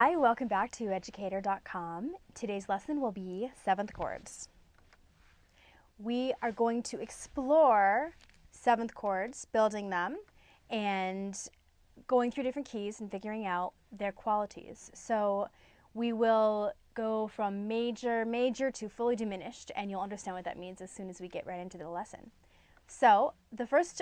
Hi, welcome back to Educator.com. Today's lesson will be 7th chords. We are going to explore 7th chords, building them, and going through different keys and figuring out their qualities. So we will go from major to fully diminished, and you'll understand what that means as soon as we get right into the lesson. So the first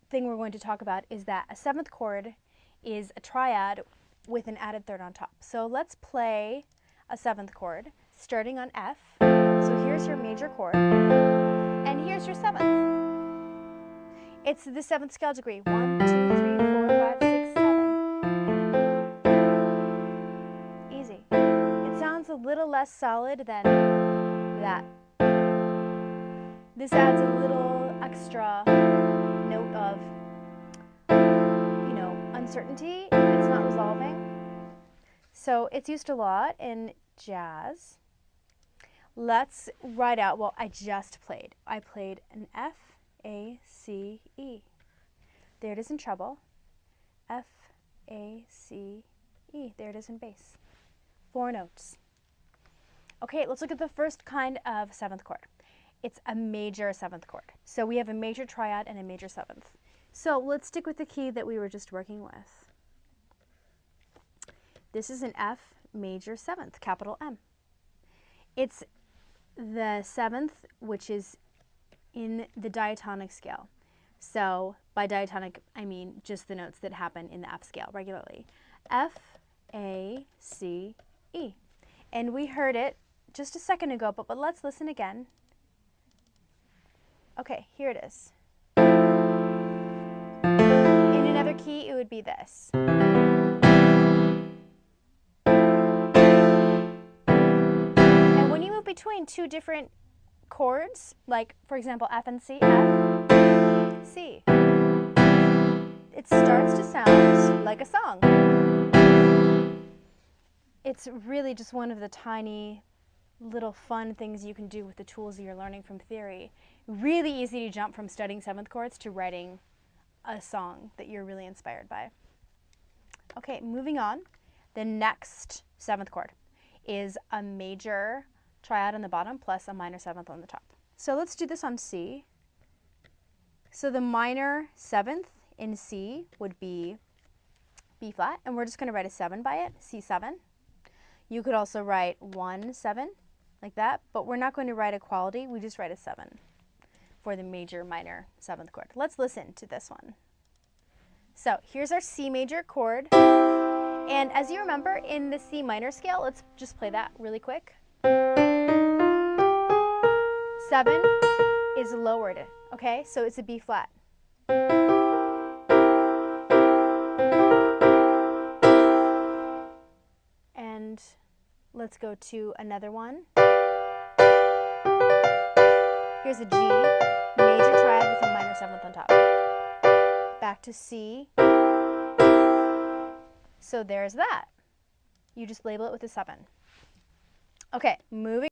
thing we're going to talk about is that a 7th chord is a triad with an added third on top. So let's play a 7th chord starting on F. So here's your major chord, and here's your 7th. It's the 7th scale degree. 1, 2, 3, 4, 5, 6, 7. Easy. It sounds a little less solid than that. This adds a little extra note of uncertainty. It's not resolving. So it's used a lot in jazz. Let's write out what I just played. I played an F, A, C, E. There it is in treble. F, A, C, E. There it is in bass. 4 notes. Okay, let's look at the first kind of 7th chord. It's a major 7th chord. So we have a major triad and a major 7th. So let's stick with the key that we were just working with. This is an F major 7th, capital M. It's the 7th, which is in the diatonic scale. So by diatonic, I mean just the notes that happen in the F scale regularly. F, A, C, E. And we heard it just a second ago, but let's listen again. Okay, here it is. In another key, it would be this. And when you move between two different chords, like for example F and C, F, C, it starts to sound like a song. It's really just one of the tiny little fun things you can do with the tools that you're learning from theory. Really easy to jump from studying 7th chords to writing a song that you're really inspired by. Okay, moving on. The next 7th chord is a major triad on the bottom plus a minor 7th on the top. So let's do this on C. So the minor 7th in C would be B flat, and we're just going to write a 7 by it, C7. You could also write 1, 7, like that, but we're not going to write a quality, we just write a 7 for the major minor 7th chord. Let's listen to this one. So here's our C major chord, and as you remember in the C minor scale, let's just play that really quick. 7 is lowered, okay? So it's a B flat. And let's go to another one. Here's a G, major triad with a minor 7th on top. Back to C. So there's that. You just label it with a 7. Okay, moving